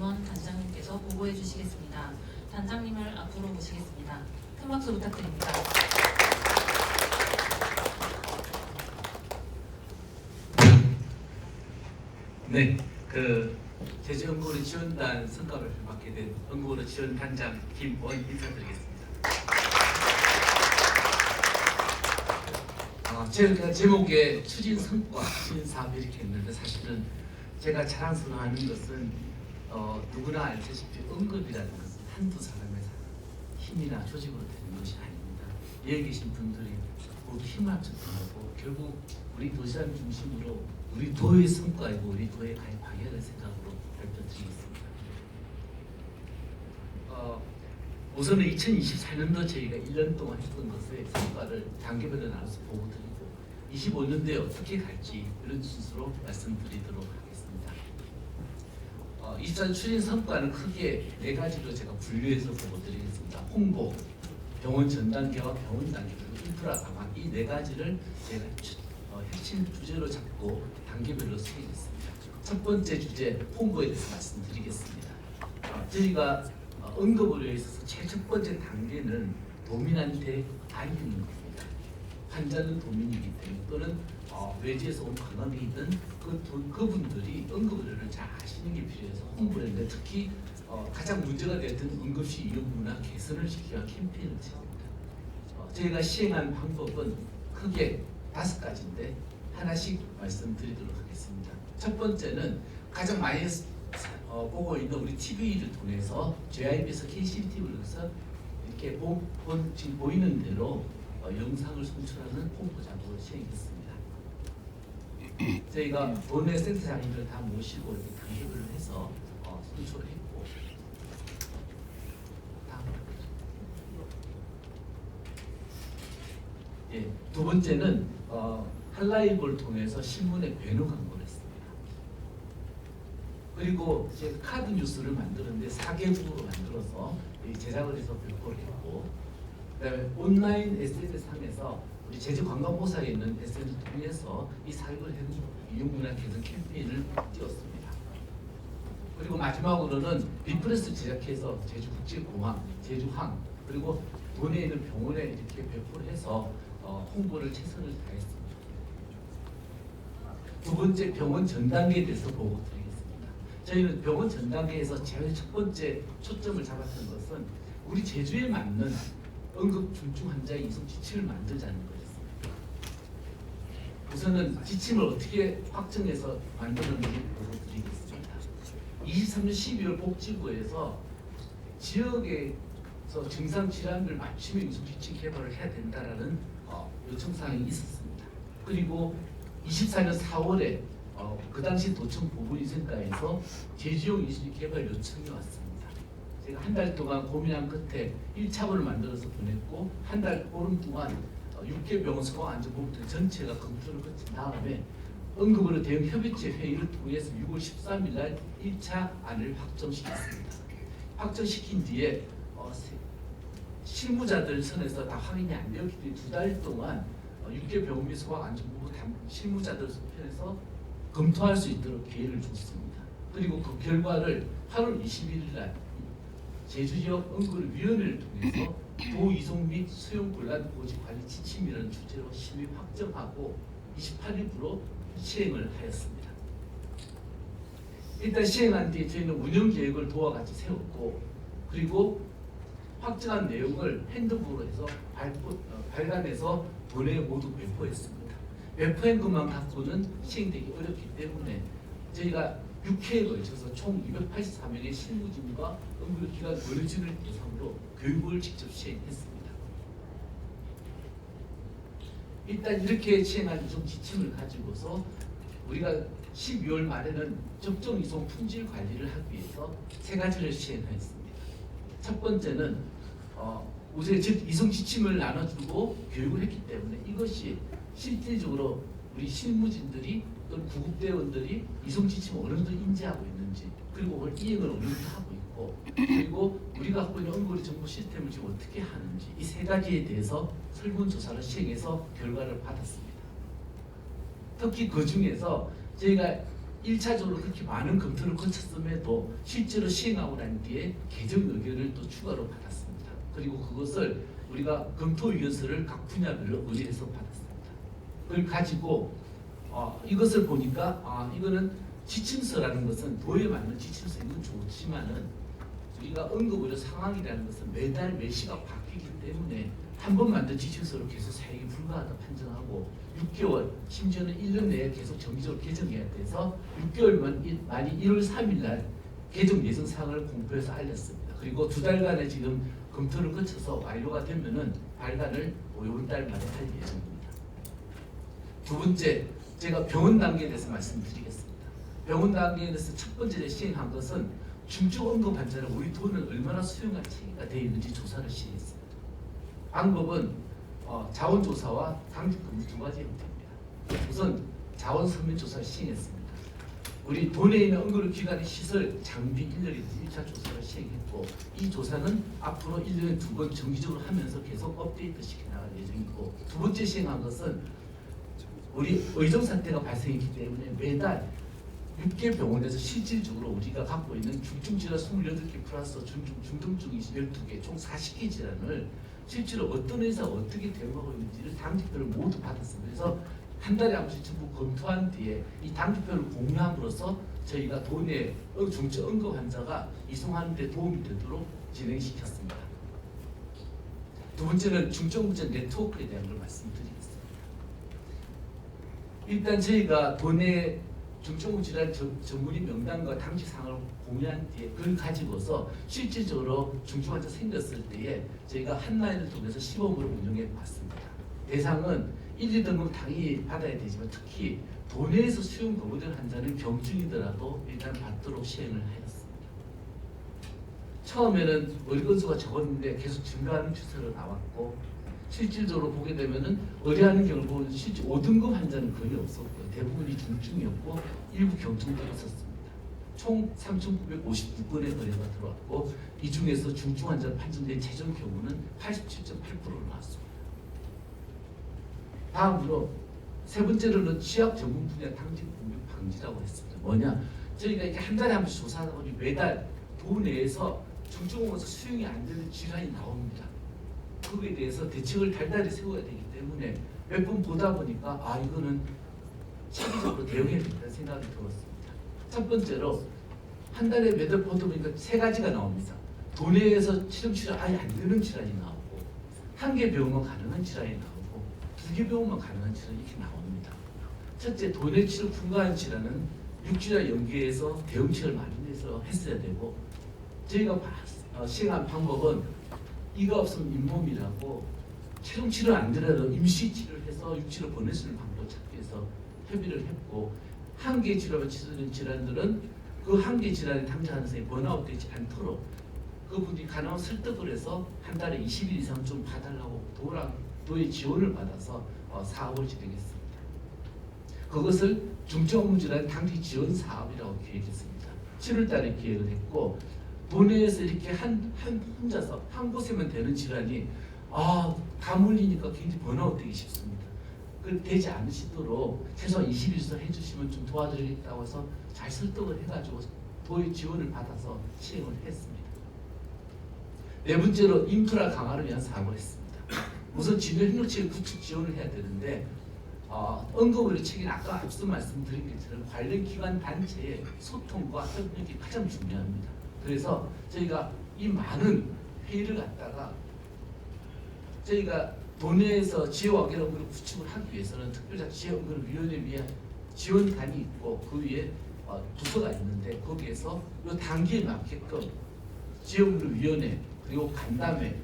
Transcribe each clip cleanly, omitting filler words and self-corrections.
김원 단장님께서 보고해 주시겠습니다. 단장님을 앞으로 모시겠습니다. 큰 박수 부탁드립니다. 네, 제주연구원의 지원단 성과를 받게 된 연구원의 지원단장 김원 인사드리겠습니다. 제가 제목에 추진 성과, 추진 사업 이렇게 했는데 사실은 제가 자랑스러워하는 것은 누구나 알다시피 응급이라는 것은 한두 사람의 힘이나 조직으로 되는 것이 아닙니다. 여기 계신 분들이 모두 힘을 합쳐서 결국 우리 도시락 중심으로 우리 도의 성과이고 우리 도의 방향을 생각으로 발표드리겠습니다. 우선은 2024년도 저희가 1년 동안 했던 것의 성과를 단계별로 나눠서 보고 드리고 25년도에 어떻게 갈지 이런 순서로 말씀드리도록 하겠습니다. 24년 추진 성과는 크게 4가지로 제가 분류해서 보고 드리겠습니다. 홍보, 병원 전 단계와 병원 단계 그리고 인프라 강화 이 4가지를 제가 핵심 주제로 잡고 단계별로 수행했습니다. 첫 번째 주제 홍보에 대해서 말씀드리겠습니다. 저희가 응급의료에 있어서 제일 첫 번째 단계는 도민한테 알리는 겁니다. 환자는 도민이기 때문에 또는 외지에서 온 관광객이든 그분들이 응급의료를 잘 아시는 게 필요해서 홍보했는데 특히 가장 문제가 되었던 응급실 이용 문화 개선을 시키기 위한 캠페인을 진행합니다. 저희가 시행한 방법은 크게 5가지인데 하나씩 말씀드리도록 하겠습니다. 첫 번째는 가장 많이 보고 있는 우리 TV를 통해서 JIB에서 KCTV를 해서 이렇게 지금 보이는 대로 영상을 송출하는 홍보 작업을 시행했습니다. 저희가 도내 센터장님을 다 모시고 이렇게 단계별로 해서 송출을 했고 두 번째는 한라이브를 통해서 신문에 배너 광고를 했습니다. 그리고 이제 카드 뉴스를 만드는데 4개국으로 만들어서 제작을 해서 배포를 했고, 그다음에 온라인 SNS 상에서 우리 제주관광보사에 있는 SNS를 통해서 이 4개국을 이용문화 개선 캠페인을 띄웠습니다. 그리고 마지막으로는 리프레스 제작해서 제주국제공항, 제주항 그리고 도내에 있는 병원에 이렇게 배포를 해서 홍보를 최선을 다했습니다. 두 번째 병원 전 단계에 대해서 보고 드리겠습니다. 저희는 병원 전 단계에서 제일 첫 번째 초점을 잡았던 것은 우리 제주에 맞는 응급 중증 환자의 이송 지침을 만들자는 거였습니다. 우선은 지침을 어떻게 확정해서 만드는지 보고 드리겠습니다. 23년 12월 복지부에서 지역에서 증상 질환을 맞춤형 이송 지침 개발을 해야 된다라는 요청사항이 있었습니다. 그리고 24년 4월에 그 당시 도청 보건위생과에서 제주용 이송 개발 요청이 왔습니다. 제가 한 달 동안 고민한 끝에 1차본을 만들어서 보냈고 한 달 보름 동안 6개 병원 소방안전본부들 전체가 검토를 거친 다음에 응급의료 대응 협의체 회의를 통해서 6월 13일 날 1차 안을 확정시켰습니다. 확정시킨 뒤에 실무자들 선에서 다 확인이 안 되었기 때문에 2달 동안 6개 병원 및 소방안전본부 실무자들 편에서 검토할 수 있도록 기회를 줬습니다. 그리고 그 결과를 8월 21일 날 제주지역 응급위원회를 통해서 도이송 및 수용곤란 보지 관리 지침이라는 주제로 심의 확정하고 28일부로 시행을 하였습니다. 일단 시행한 뒤에 저희는 운영 계획을 도와 같이 세웠고 그리고 확정한 내용을 핸드북으로 해서 발간해서 도내에 모두 배포했습니다. 배포한 것만 갖고는 시행되기 어렵기 때문에 저희가 6회에 걸쳐서 총 284명의 실무진과 응급기관 의료진을 대상으로 교육을 직접 시행했습니다. 일단 이렇게 시행한 이송 지침을 가지고서 우리가 12월 말에는 접종 이송 품질 관리를 하기 위해서 3가지를 시행하였습니다. 첫 번째는 우선 이송 지침을 나눠주고 교육을 했기 때문에 이것이 실질적으로 우리 실무진들이 또는 구급대원들이 이송 지침을 어느 정도 인지하고 있는지 그리고 그걸 이행을 어느 정도 하고 있고 그리고 우리가 갖고 있는 응급의료 정보 시스템을 지금 어떻게 하는지 이 3가지에 대해서 설문조사를 시행해서 결과를 받았습니다. 특히 그 중에서 저희가 1차적으로 그렇게 많은 검토를 거쳤음에도 실제로 시행하고 난 뒤에 개정 의견을 또 추가로 받았습니다. 그리고 그것을 우리가 검토 의견서를 각 분야별로 의뢰해서 받았습니다. 그걸 가지고 이것을 보니까 이거는 지침서라는 것은 도에 맞는 지침서 이건 좋지만은 우리가 응급의료 상황이라는 것은 매달 매시가 바뀌기 때문에 한 번 만든 지침서로 계속 사용이 불가하다 판정하고 6개월 심지어는 1년 내에 계속 정기적으로 개정해야 돼서 6개월 만이 1월 3일 날 개정 예정 사항을 공표해서 알렸습니다. 그리고 2달간의 지금 검토를 거쳐서 완료가 되면은 발간을 5월 달 말에 할 예정입니다. 두 번째, 제가 병원 단계에 대해서 말씀드리겠습니다. 병원 단계에 대해서 첫 번째 시행한 것은 중증 응급 환자는 우리 돈을 얼마나 수용할 체계가 되어 있는지 조사를 시행했습니다. 방법은 자원조사와 당직근무 두 가지 형태입니다. 우선 자원 서면조사를 시행했습니다. 우리 돈에 있는 응급기관의 시설, 장비, 인력에 대해서 1차 조사를 시행했고 이 조사는 앞으로 1년에 2번 정기적으로 하면서 계속 업데이트 시켜나갈 예정이고 두 번째 시행한 것은 우리 의정 사태가 발생했기 때문에 매달 6개 병원에서 실질적으로 우리가 갖고 있는 중증 질환 28개 플러스 중등증 12개 총 40개 질환을 실제로 어떤 의사가 어떻게 대응하고 있는지를 당직표를 모두 받았습니다. 그래서 한 달에 한 번씩 전부 검토한 뒤에 이 당직표를 공유함으로써 저희가 도내 중증 응급 환자가 이송하는 데 도움이 되도록 진행시켰습니다. 두 번째는 중증운전 네트워크에 대한 걸 말씀드리겠습니다. 일단 저희가 도내 중증질환 전문의 명단과 당직 사항을 공유한 뒤에 그걸 가지고서 실질적으로 중증 환자 생겼을 때에 저희가 한라인을 통해서 시범으로 운영해 봤습니다. 대상은 1, 2등급 당연히 받아야 되지만 특히 도내에서 수용 거부된 환자는 병증이더라도 일단 받도록 시행을 하였습니다. 처음에는 의료건수가 적었는데 계속 증가하는 추세로 나왔고 실질적으로 보게 되면은 의뢰하는 경우를 보면 실제 5등급 환자는 거의 없었고요. 대부분이 중증이었고 일부 경증도 있었습니다. 총 3,959건의 의뢰가 들어왔고 이 중에서 중증 환자 판정된 최종 경우는 87.8%로 나왔습니다. 다음으로 세 번째로는 취약 전문 분야 당직 공백 방지라고 했습니다. 뭐냐? 저희가 이렇게 한 달에 한 번씩 조사하다 보니 매달 도 내에서 중증원에서 수용이 안 되는 질환이 나옵니다. 그거에 대해서 대책을 달달이 세워야 되기 때문에 몇 번 보다 보니까 이거는 체계적으로 대응해야 된다는 생각이 들었습니다. 첫 번째로 한 달에 매달 보다 보니까 세 가지가 나옵니다. 도내에서 치료 아예 안 되는 질환이 나오고 한 개 병원만 가능한 질환이 나오고 2개 병원만 가능한 질환이 이렇게 나옵니다. 첫째, 도내 치료 불가한 질환은 6주나 연계해서 대응책을 마련해서 했어야 되고 저희가 시행한 방법은 이가 없으면 잇몸이라고 최종 치료 안 되더라도 임시 치료를 해서 육치로 보낼 수 있는 방법을 찾기 위해서 협의를 했고 한 개 치료가 치료된 질환들은 그 한 개 질환에 당장하는 사람이 번아웃 되지 않도록 그분이 가능한 설득을 해서 한 달에 20일 이상 좀 봐달라고 도의 지원을 받아서 사업을 진행했습니다. 그것을 중증질환 당직 지원 사업이라고 기획했습니다. 7월 달에 기획을 했고 도내에서 이렇게 혼자서 한 곳에만 되는 질환이 다 물리니까 굉장히 번아웃 되기 쉽습니다. 그 되지 않으시도록 최소한 20일 해주시면 좀 도와드리겠다고 해서 잘 설득을 해가지고 도의 지원을 받아서 시행을 했습니다. 네 번째로 인프라 강화를 위한 사업을 했습니다. 우선 진료협력체계 구축 지원을 해야 되는데 응급의료 체계는 아까 앞서 말씀드린 것처럼 관련 기관 단체의 소통과 협력이 가장 중요합니다. 그래서 저희가 이 많은 회의를 갖다가 저희가 도내에서 지역의료를 구축을 하기 위해서는 특별자 지역의료위원회 위에 지원단이 있고 그 위에 부서가 있는데 거기에서 이 단계에 맞게끔 지역의료위원회 그리고 간담회,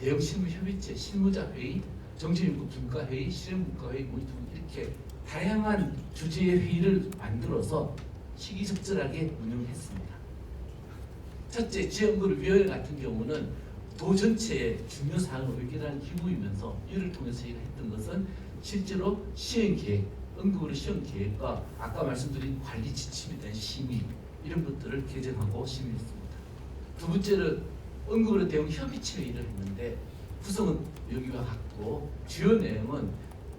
대형실무협의체, 실무자회의, 정치인국분과회의, 실행국가회의 이렇게 다양한 주제의 회의를 만들어서 시기적절하게 운영했습니다. 첫째, 지역의료위원회 같은 경우는 도 전체의 중요 사항을 의결하는 기구이면서 이를 통해서 저희가 했던 것은 실제로 시행계획, 응급의료 시행계획과 아까 말씀드린 관리 지침에 대한 심의 이런 것들을 개정하고 심의했습니다. 두 번째는 응급의료 대응 협의체 회의를 했는데 구성은 여기와 같고 주요 내용은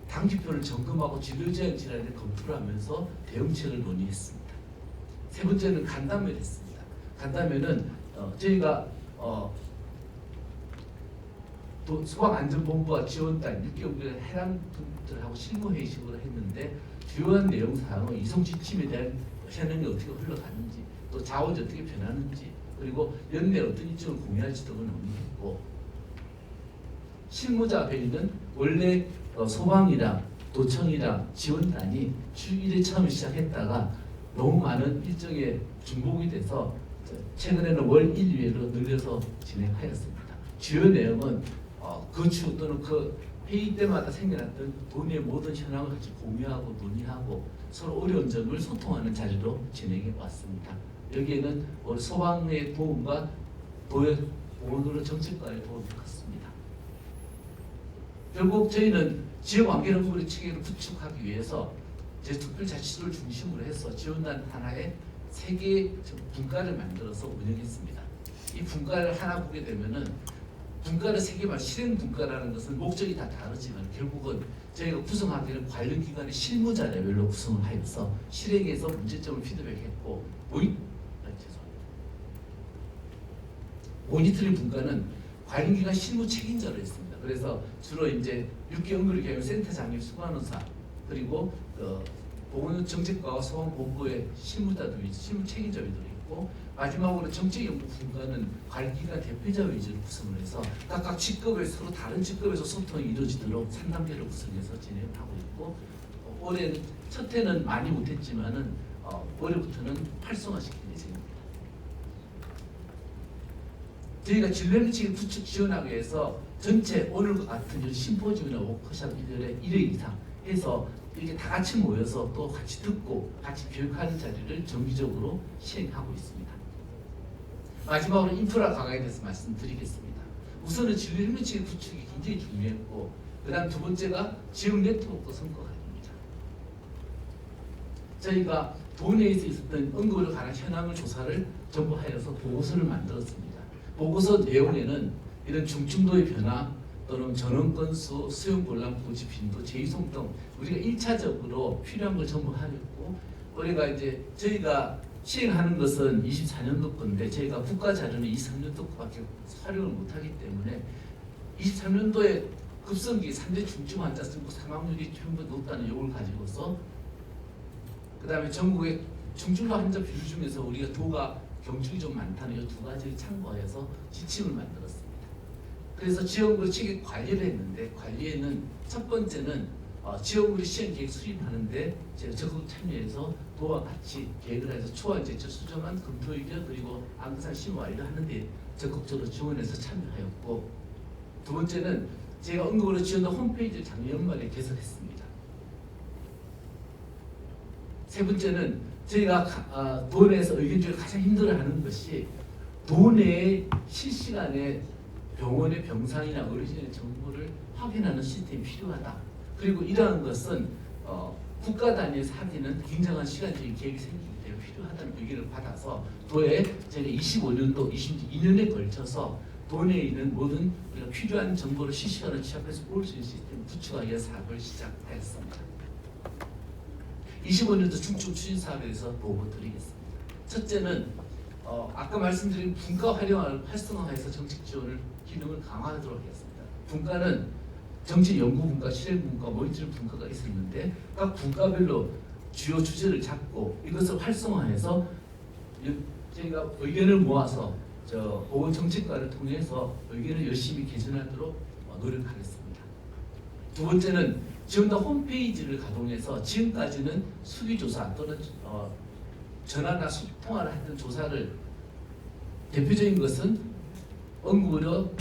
당직표를 점검하고 진료제한 질환을 검토를 하면서 대응책을 논의했습니다. 세 번째는 간담회를 했습니다. 간담회는 저희가 또 소방안전본부와 지원단 6개월 해당 분들하고 실무회의식으로 했는데 주요한 내용 사항은 이송 지침에 대한 현황이 어떻게 흘러가는지 또 자원이 어떻게 변하는지 그리고 연내 어떤 일정을 공유할지 등을 논의했고 실무자 회의는 원래 소방이랑 도청이랑 지원단이 주 1회 처음 시작했다가 너무 많은 일정에 중복이 돼서 최근에는 월 1회로 늘려서 진행하였습니다. 주요 내용은 그 주 또는 그 회의 때마다 생겨났던 돈의 모든 현황을 같이 공유하고 논의하고 서로 어려운 점을 소통하는 자리로 진행해 왔습니다. 여기에는 우리 소방의 도움과 도의 공원으로 정책과의 도움이 컸습니다. 결국 저희는 지역 완결연구의 체계를 구축하기 위해서 제특별자치도를 중심으로 해서 지원단 하나의 3개의 분과를 만들어서 운영했습니다. 이 분과를 하나 보게 되면은 분과를 3개만 실행 분과라는 것은 목적이 다 다르지만 결국은 저희가 구성하기는 관련 기관의 실무자 레벨로 구성을 하여서 실행에서 문제점을 피드백했고 모니터링 분과는 관련 기관 실무 책임자로 했습니다. 그래서 주로 이제 6개 연구를 개발 센터장님 수관원사 그리고 보건정책과와 소방본부의 실무자들이 실무 책임자들이 있고 마지막으로 정책연구 분과는 관리기관 대표자 위주로 구성을 해서 각각 직급에 서로 다른 직급에서 소통이 이루어지도록 3단계를 구성해서 진행하고 있고 올해는 첫 해는 많이 못했지만은 올해부터는 활성화시킬 예정입니다. 저희가 진료리치기 구축 지원하기 위해서 전체 오늘과 같은 심포지움이나 워크숍 1년에 1회 이상 해서 이렇게 다 같이 모여서 또 같이 듣고 같이 교육하는 자리를 정기적으로 시행하고 있습니다. 마지막으로 인프라 강화에 대해서 말씀드리겠습니다. 우선은 진료리치기 구축이 굉장히 중요했고 그 다음 두 번째가 지역 네트워크 성과입니다. 저희가 도내에서 있었던 응급으로 관한 현황을 조사를 전부하여서 보고서를 만들었습니다. 보고서 내용에는 이런 중증도의 변화 또는 전원 건수, 수용 곤란 고지 빈도, 재이송 등 우리가 1차적으로 필요한 걸 전부 하였고 우리가 이제 저희가 시행하는 것은 24년도 건데 저희가 국가 자료는 23년도 거밖에 활용을 못하기 때문에 23년도에 급성기 3대 중증 환자 승부 사망률이 전부 높다는 요구를 가지고서 그 다음에 전국의 중증도 환자 비율 중에서 우리가 도가 경중이 좀 많다는 이 두 가지를 참고해서 지침을 만들었습니다. 그래서 지역으로 체계 관리를 했는데 관리에는 첫 번째는 지역으로 시행 계획 수립하는데 제가 적극 참여해서 도와 같이 계획을 해서 초안 제철 수정안 검토 의견 그리고 안건상 심의 완료하는데 적극적으로 지원해서 참여하였고 두 번째는 제가 응급으로 지원한 홈페이지를 작년 연말에 개설했습니다. 세 번째는 저희가 도내에서 의견 중에 가장 힘들어하는 것이 도내의 실시간에 병원의 병상이나 의료진의 정보를 확인하는 시스템이 필요하다. 그리고 이러한 것은 국가 단위에서 하기는 굉장한 시간적인 계획이 생기기 때문에 필요하다는 의견을 받아서 도에 저희가 25년도, 22년에 걸쳐서 도내에 있는 모든 우리가 필요한 정보를 실시간으로 취합해서 볼 수 있는 시스템을 구축하기 위해 사업을 시작하였습니다. 25년도 중증 추진 사업에 대해서 보고 드리겠습니다. 첫째는 아까 말씀드린 분과 활용을 활성화해서 정책 지원을 기능을 강화하도록 하겠습니다. 분과는 정책 연구 분과, 실행 분과, 모니터링 분과가 있었는데 각 분과별로 주요 주제를 잡고 이것을 활성화해서 저희가 의견을 모아서 보건 정책과를 통해서 의견을 열심히 개선하도록 노력하겠습니다. 두 번째는 지원단 홈페이지를 가동해서 지금까지는 수기조사 또는 전화나 통화를 했던 조사를 대표적인 것은 응급의료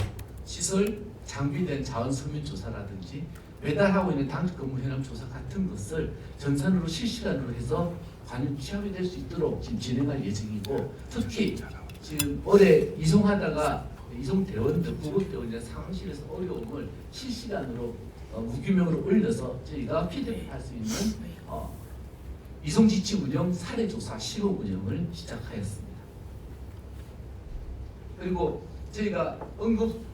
시설 장비된 자원 서면 조사라든지 매달 하고 있는 당직 근무 현황 조사 같은 것을 전산으로 실시간으로 해서 관련 취합이 될 수 있도록 지금 진행할 예정이고 특히 지금 올해 이송하다가 이송대원들, 구급대원이나 상황실에서 어려움을 실시간으로 무규명으로 올려서 저희가 피드백할 수 있는 이송지치 운영 사례조사 시범 운영을 시작하였습니다. 그리고 저희가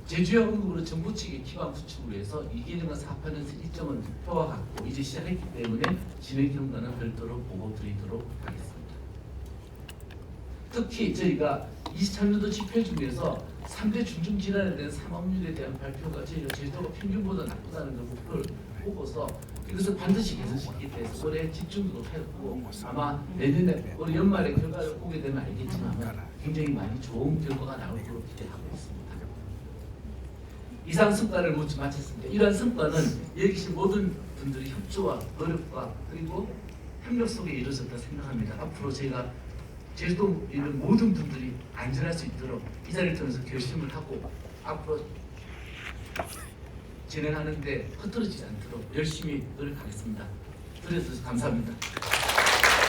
제주형 응급으로 정부 측의 기반 구축을 위해서 이기능과 사업하는 일정은 표와 같고 이제 시작했기 때문에 진행 경과는 별도로 보고 드리도록 하겠습니다. 특히 저희가 23년도 집회 중에서 3대 중증 질환에 대한 사망률에 대한 발표가 저희가 제주도가 평균보다 나쁘다는 걸 목표를 보고서 이것을 반드시 개선시키기 위해서 올해 집중도 했고 아마 내년에 올해 연말에 결과를 보게 되면 알겠지만 굉장히 많이 좋은 결과가 나올 것으로 기대하고 있습니다. 이상 성과를 모두 마쳤습니다. 이러한 성과는 여기 계신 모든 분들의 협조와 노력과 그리고 협력 속에 이루어졌다 생각합니다. 앞으로 저희가 제주도 있는 모든 분들이 안전할 수 있도록 이 자리를 통해서 결심을 하고 앞으로 진행하는데 흐트러지지 않도록 열심히 노력하겠습니다. 들어주셔서 감사합니다.